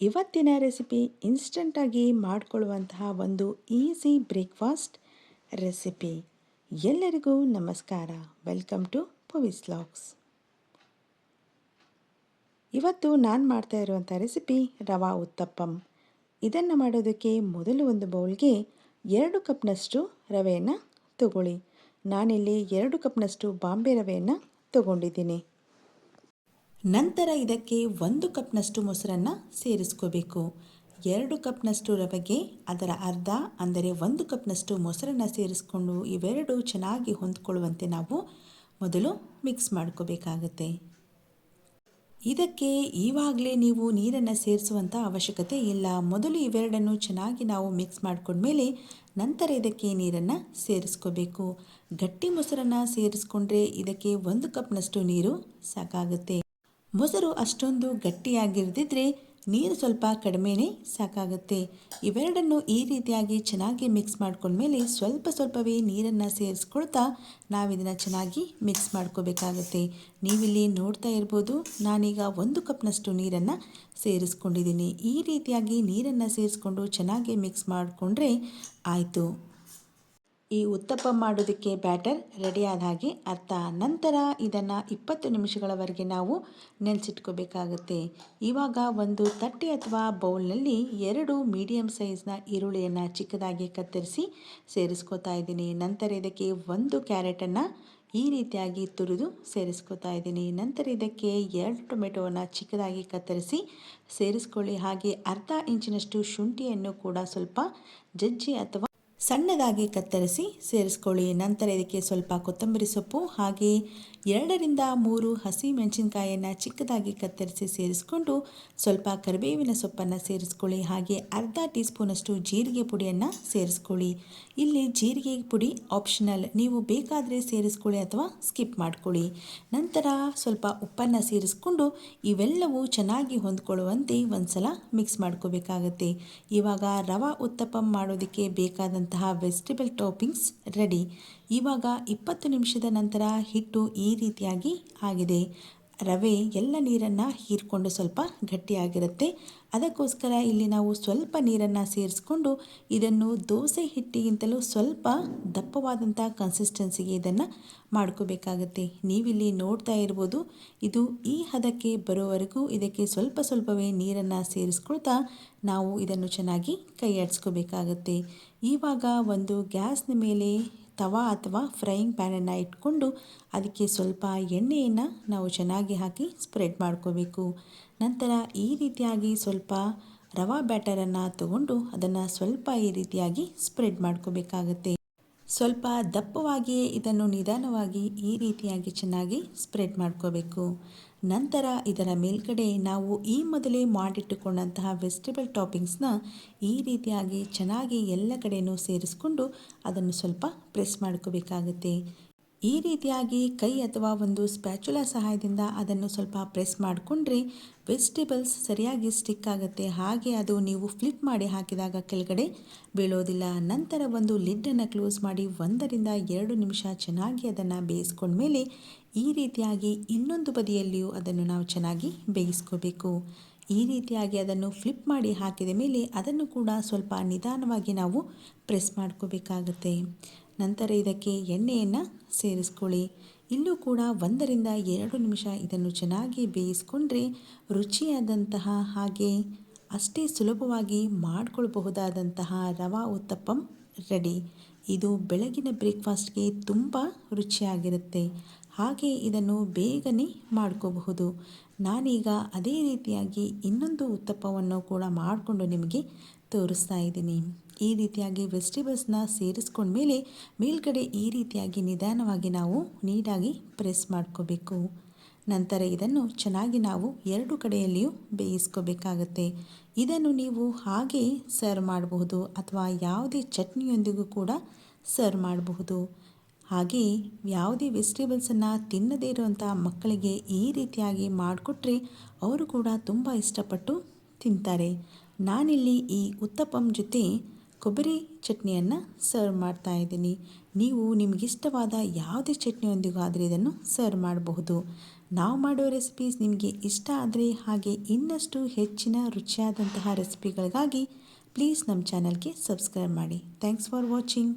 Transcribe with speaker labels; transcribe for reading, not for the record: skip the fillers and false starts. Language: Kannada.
Speaker 1: ಇವತ್ತಿನ ರೆಸಿಪಿ ಇನ್ಸ್ಟಂಟಾಗಿ ಮಾಡಿಕೊಳ್ಳುವಂತಹ ಒಂದು ಈಸಿ ಬ್ರೇಕ್ಫಾಸ್ಟ್ ರೆಸಿಪಿ. ಎಲ್ಲರಿಗೂ ನಮಸ್ಕಾರ. Welcome to Pavi's vlogs. ಇವತ್ತು ನಾನು ಮಾಡ್ತಾ ಇರುವಂಥ ರೆಸಿಪಿ ರವಾ ಉತ್ತಪ್ಪಂ. ಇದನ್ನು ಮಾಡೋದಕ್ಕೆ ಮೊದಲು ಒಂದು ಬೌಲ್ಗೆ 2 ಕಪ್ನಷ್ಟು ರವೆಯನ್ನು ತಗೊಳ್ಳಿ. ನಾನಿಲ್ಲಿ 2 ಕಪ್ನಷ್ಟು ಬಾಂಬೆ ರವೆಯನ್ನು ತಗೊಂಡಿದ್ದೀನಿ. ನಂತರ ಇದಕ್ಕೆ 1 ಕಪ್ನಷ್ಟು ಮೊಸರನ್ನು ಸೇರಿಸ್ಕೋಬೇಕು. 2 ಕಪ್ನಷ್ಟು ರವೆಗೆ ಅದರ ಅರ್ಧ ಅಂದರೆ 1 ಕಪ್ನಷ್ಟು ಮೊಸರನ್ನು ಸೇರಿಸ್ಕೊಂಡು ಇವೆರಡು ಚೆನ್ನಾಗಿ ಹೊಂದ್ಕೊಳ್ಳುವಂತೆ ನಾವು ಮೊದಲು ಮಿಕ್ಸ್ ಮಾಡ್ಕೋಬೇಕಾಗತ್ತೆ. ಇದಕ್ಕೆ ಈವಾಗಲೇ ನೀವು ನೀರನ್ನು ಸೇರಿಸುವಂಥ ಅವಶ್ಯಕತೆ ಇಲ್ಲ. ಮೊದಲು ಇವೆರಡನ್ನು ಚೆನ್ನಾಗಿ ನಾವು ಮಿಕ್ಸ್ ಮಾಡ್ಕೊಂಡ್ಮೇಲೆ ನಂತರ ಇದಕ್ಕೆ ನೀರನ್ನು ಸೇರಿಸ್ಕೋಬೇಕು. ಗಟ್ಟಿ ಮೊಸರನ್ನು ಸೇರಿಸ್ಕೊಂಡ್ರೆ ಇದಕ್ಕೆ 1 ಕಪ್ನಷ್ಟು ನೀರು ಸಾಕಾಗುತ್ತೆ. ಮೊಸರು ಅಷ್ಟೊಂದು ಗಟ್ಟಿಯಾಗಿರದಿದ್ದರೆ ನೀರು ಸ್ವಲ್ಪ ಕಡಿಮೆನೇ ಸಾಕಾಗುತ್ತೆ. ಇವೆರಡನ್ನು ಈ ರೀತಿಯಾಗಿ ಚೆನ್ನಾಗಿ ಮಿಕ್ಸ್ ಮಾಡ್ಕೊಂಡ್ಮೇಲೆ ಸ್ವಲ್ಪವೇ ನೀರನ್ನು ಸೇರಿಸ್ಕೊಳ್ತಾ ನಾವಿದನ್ನು ಚೆನ್ನಾಗಿ ಮಿಕ್ಸ್ ಮಾಡ್ಕೋಬೇಕಾಗತ್ತೆ. ನೀವಿಲ್ಲಿ ನೋಡ್ತಾ ಇರ್ಬೋದು, ನಾನೀಗ 1 ಕಪ್ನಷ್ಟು ನೀರನ್ನು ಸೇರಿಸ್ಕೊಂಡಿದ್ದೀನಿ. ಈ ರೀತಿಯಾಗಿ ನೀರನ್ನು ಸೇರಿಸ್ಕೊಂಡು ಚೆನ್ನಾಗಿ ಮಿಕ್ಸ್ ಮಾಡಿಕೊಂಡ್ರೆ ಆಯಿತು. ಈ ಉತ್ತಪ್ಪ ಮಾಡೋದಕ್ಕೆ ಬ್ಯಾಟರ್ ರೆಡಿಯಾದ ಹಾಗೆ ಅರ್ಥ. ನಂತರ ಇದನ್ನು 20 ನಿಮಿಷಗಳವರೆಗೆ ನಾವು ನೆನೆಸಿಟ್ಕೋಬೇಕಾಗುತ್ತೆ. ಇವಾಗ ಒಂದು ತಟ್ಟೆ ಅಥವಾ ಬೌಲ್ನಲ್ಲಿ 2 ಮೀಡಿಯಮ್ ಸೈಜ್ನ ಈರುಳ್ಳಿಯನ್ನು ಚಿಕ್ಕದಾಗಿ ಕತ್ತರಿಸಿ ಸೇರಿಸ್ಕೋತಾ ಇದ್ದೀನಿ. ನಂತರ ಇದಕ್ಕೆ 1 ಕ್ಯಾರೆಟನ್ನು ಈ ರೀತಿಯಾಗಿ ತುರಿದು ಸೇರಿಸ್ಕೋತಾ ಇದ್ದೀನಿ. ನಂತರ ಇದಕ್ಕೆ 2 ಟೊಮೆಟೊವನ್ನು ಚಿಕ್ಕದಾಗಿ ಕತ್ತರಿಸಿ ಸೇರಿಸ್ಕೊಳ್ಳಿ. ಹಾಗೆ ಅರ್ಧ ಇಂಚಿನಷ್ಟು ಶುಂಠಿಯನ್ನು ಕೂಡ ಸ್ವಲ್ಪ ಜಜ್ಜಿ ಅಥವಾ ಸಣ್ಣದಾಗಿ ಕತ್ತರಿಸಿ ಸೇರಿಸ್ಕೊಳ್ಳಿ. ನಂತರ ಇದಕ್ಕೆ ಸ್ವಲ್ಪ ಕೊತ್ತಂಬರಿ ಸೊಪ್ಪು ಹಾಗೆ 2 ರಿಂದ 3 ಹಸಿ ಮೆಣಸಿನಕಾಯಿಯನ್ನು ಚಿಕ್ಕದಾಗಿ ಕತ್ತರಿಸಿ ಸೇರಿಸ್ಕೊಂಡು ಸ್ವಲ್ಪ ಕರಿಬೇವಿನ ಸೊಪ್ಪನ್ನು ಸೇರಿಸ್ಕೊಳ್ಳಿ. ಹಾಗೆ ಅರ್ಧ ಟೀ ಸ್ಪೂನಷ್ಟು ಜೀರಿಗೆ ಪುಡಿಯನ್ನು ಸೇರಿಸ್ಕೊಳ್ಳಿ. ಇಲ್ಲಿ ಜೀರಿಗೆ ಪುಡಿ ಆಪ್ಷನಲ್, ನೀವು ಬೇಕಾದರೆ ಸೇರಿಸ್ಕೊಳ್ಳಿ ಅಥವಾ ಸ್ಕಿಪ್ ಮಾಡ್ಕೊಳ್ಳಿ. ನಂತರ ಸ್ವಲ್ಪ ಉಪ್ಪನ್ನು ಸೇರಿಸ್ಕೊಂಡು ಇವೆಲ್ಲವೂ ಚೆನ್ನಾಗಿ ಹೊಂದ್ಕೊಳ್ಳುವಂತೆ ಒಂದ್ಸಲ ಮಿಕ್ಸ್ ಮಾಡ್ಕೋಬೇಕಾಗತ್ತೆ. ಇವಾಗ ರವಾ ಉತ್ತಪ್ಪಂ ಮಾಡೋದಕ್ಕೆ ಬೇಕಾದಂತಹ ವೆಜಿಟೇಬಲ್ ಟಾಪಿಂಗ್ಸ್ ರೆಡಿ. ಇವಾಗ 20 ನಿಮಿಷದ ನಂತರ ಹಿಟ್ಟು ಈ ರೀತಿಯಾಗಿ ಆಗಿದೆ. ರವೆ ಎಲ್ಲ ನೀರನ್ನು ಹೀರ್ಕೊಂಡು ಸ್ವಲ್ಪ ಗಟ್ಟಿಯಾಗಿರುತ್ತೆ. ಅದಕ್ಕೋಸ್ಕರ ಇಲ್ಲಿ ನಾವು ಸ್ವಲ್ಪ ನೀರನ್ನು ಸೇರಿಸ್ಕೊಂಡು ಇದನ್ನು ದೋಸೆ ಹಿಟ್ಟಿಗಿಂತಲೂ ಸ್ವಲ್ಪ ದಪ್ಪವಾದಂಥ ಕನ್ಸಿಸ್ಟೆನ್ಸಿಗೆ ಇದನ್ನು ಮಾಡ್ಕೋಬೇಕಾಗತ್ತೆ. ನೀವಿಲ್ಲಿ ನೋಡ್ತಾ ಇರ್ಬೋದು, ಇದು ಈ ಹದಕ್ಕೆ ಬರೋವರೆಗೂ ಇದಕ್ಕೆ ಸ್ವಲ್ಪವೇ ನೀರನ್ನು ಸೇರಿಸ್ಕೊಳ್ತಾ ನಾವು ಇದನ್ನು ಚೆನ್ನಾಗಿ ಕೈ ಆಡಿಸ್ಕೋಬೇಕಾಗತ್ತೆ. ಇವಾಗ ಒಂದು ಗ್ಯಾಸ್ನ ಮೇಲೆ ತವಾ ಅಥವಾ ಫ್ರೈಯಿಂಗ್ ಪ್ಯಾನನ್ನು ಇಟ್ಕೊಂಡು ಅದಕ್ಕೆ ಸ್ವಲ್ಪ ಎಣ್ಣೆಯನ್ನು ನಾವು ಚೆನ್ನಾಗಿ ಹಾಕಿ ಸ್ಪ್ರೆಡ್ ಮಾಡ್ಕೋಬೇಕು. ನಂತರ ಈ ರೀತಿಯಾಗಿ ಸ್ವಲ್ಪ ರವಾ ಬ್ಯಾಟರನ್ನು ತಗೊಂಡು ಅದನ್ನು ಸ್ವಲ್ಪ ಈ ರೀತಿಯಾಗಿ ಸ್ಪ್ರೆಡ್ ಮಾಡ್ಕೋಬೇಕಾಗತ್ತೆ. ಸ್ವಲ್ಪ ದಪ್ಪವಾಗಿಯೇ ಇದನ್ನು ನಿಧಾನವಾಗಿ ಈ ರೀತಿಯಾಗಿ ಚೆನ್ನಾಗಿ ಸ್ಪ್ರೆಡ್ ಮಾಡ್ಕೋಬೇಕು. ನಂತರ ಇದರ ಮೇಲ್ಗಡೆ ನಾವು ಈ ಮೊದಲೇ ಮಾಡಿಟ್ಟುಕೊಂಡಂತಹ ವೆಜಿಟೇಬಲ್ ಟಾಪಿಂಗ್ಸ್ನ ಈ ರೀತಿಯಾಗಿ ಚೆನ್ನಾಗಿ ಎಲ್ಲ ಕಡೆಯೂ ಸೇರಿಸ್ಕೊಂಡು ಅದನ್ನು ಸ್ವಲ್ಪ ಪ್ರೆಸ್ ಮಾಡ್ಕೋಬೇಕಾಗುತ್ತೆ. ಈ ರೀತಿಯಾಗಿ ಕೈ ಅಥವಾ ಒಂದು ಸ್ಪ್ಯಾಚುಲಾ ಸಹಾಯದಿಂದ ಅದನ್ನು ಸ್ವಲ್ಪ ಪ್ರೆಸ್ ಮಾಡಿಕೊಂಡ್ರೆ ವೆಜಿಟೇಬಲ್ಸ್ ಸರಿಯಾಗಿ ಸ್ಟಿಕ್ ಆಗುತ್ತೆ. ಹಾಗೆ ಅದು ನೀವು ಫ್ಲಿಪ್ ಮಾಡಿ ಹಾಕಿದಾಗ ಕೆಳಗಡೆ ಬೀಳೋದಿಲ್ಲ. ನಂತರ ಒಂದು ಲಿಡ್ಡನ್ನು ಕ್ಲೋಸ್ ಮಾಡಿ 1 ರಿಂದ 2 ನಿಮಿಷ ಚೆನ್ನಾಗಿ ಅದನ್ನು ಬೇಯಿಸ್ಕೊಂಡ್ಮೇಲೆ ಈ ರೀತಿಯಾಗಿ ಇನ್ನೊಂದು ಬದಿಯಲ್ಲಿಯೂ ಅದನ್ನು ನಾವು ಚೆನ್ನಾಗಿ ಬೇಯಿಸ್ಕೋಬೇಕು. ಈ ರೀತಿಯಾಗಿ ಅದನ್ನು ಫ್ಲಿಪ್ ಮಾಡಿ ಹಾಕಿದ ಮೇಲೆ ಅದನ್ನು ಕೂಡ ಸ್ವಲ್ಪ ನಿಧಾನವಾಗಿ ನಾವು ಪ್ರೆಸ್ ಮಾಡ್ಕೋಬೇಕಾಗತ್ತೆ. ನಂತರ ಇದಕ್ಕೆ ಎಣ್ಣೆಯನ್ನು ಸೇರಿಸ್ಕೊಳ್ಳಿ. ಇಲ್ಲೂ ಕೂಡ 1 ರಿಂದ 2 ನಿಮಿಷ ಇದನ್ನು ಚೆನ್ನಾಗಿ ಬೇಯಿಸ್ಕೊಂಡ್ರೆ ರುಚಿಯಾದಂತಹ ಹಾಗೆ ಅಷ್ಟೇ ಸುಲಭವಾಗಿ ಮಾಡಿಕೊಳ್ಬಹುದಾದಂತಹ ರವಾ ಉತ್ತಪ್ಪಂ ರೆಡಿ. ಇದು ಬೆಳಗಿನ ಬ್ರೇಕ್ಫಾಸ್ಟ್ಗೆ ತುಂಬ ರುಚಿಯಾಗಿರುತ್ತೆ. ಹಾಗೆ ಇದನ್ನು ಬೇಗನೆ ಮಾಡ್ಕೋಬಹುದು. ನಾನೀಗ ಅದೇ ರೀತಿಯಾಗಿ ಇನ್ನೊಂದು ಉತ್ತಪ್ಪವನ್ನು ಕೂಡ ಮಾಡಿಕೊಂಡು ನಿಮಗೆ ತೋರಿಸ್ತಾ ಇದ್ದೀನಿ. ಈ ರೀತಿಯಾಗಿ ವೆಜಿಟೇಬಲ್ಸ್ನ ಸೇರಿಸ್ಕೊಂಡ್ಮೇಲೆ ಮೇಲ್ಗಡೆ ಈ ರೀತಿಯಾಗಿ ನಿಧಾನವಾಗಿ ನಾವು ನೀಟಾಗಿ ಪ್ರೆಸ್ ಮಾಡ್ಕೋಬೇಕು. ನಂತರ ಇದನ್ನು ಚೆನ್ನಾಗಿ ನಾವು 2 ಕಡೆಯಲ್ಲಿಯೂ ಬೇಯಿಸ್ಕೋಬೇಕಾಗತ್ತೆ. ಇದನ್ನು ನೀವು ಹಾಗೆ ಸರ್ವ್ ಮಾಡಬಹುದು ಅಥವಾ ಯಾವುದೇ ಚಟ್ನಿಯೊಂದಿಗೂ ಕೂಡ ಸರ್ವ್ ಮಾಡಬಹುದು. ಹಾಗೆ ಯಾವುದೇ ವೆಜಿಟೇಬಲ್ಸನ್ನು ತಿನ್ನದೇ ಇರುವಂಥ ಮಕ್ಕಳಿಗೆ ಈ ರೀತಿಯಾಗಿ ಮಾಡಿಕೊಟ್ರೆ ಅವರು ಕೂಡ ತುಂಬ ಇಷ್ಟಪಟ್ಟು ತಿಂತಾರೆ. ನಾನಿಲ್ಲಿ ಈ ಉತ್ತಪ್ಪಂ ಜೊತೆ ಕೊಬ್ಬರಿ ಚಟ್ನಿಯನ್ನು ಸರ್ವ್ ಮಾಡ್ತಾ ಇದ್ದೀನಿ. ನೀವು ನಿಮಗಿಷ್ಟವಾದ ಯಾವುದೇ ಚಟ್ನಿಯೊಂದಿಗೂ ಆದರೆ ಇದನ್ನು ಸರ್ವ್ ಮಾಡಬಹುದು. ನಾವು ಮಾಡೋ ರೆಸಿಪೀಸ್ ನಿಮಗೆ ಇಷ್ಟ ಆದರೆ ಹಾಗೆ ಇನ್ನಷ್ಟು ಹೆಚ್ಚಿನ ರುಚಿಯಾದಂತಹ ರೆಸಿಪಿಗಳಿಗಾಗಿ ಪ್ಲೀಸ್ ನಮ್ಮ ಚಾನಲ್ಗೆ ಸಬ್ಸ್ಕ್ರೈಬ್ ಮಾಡಿ. Thanks for watching.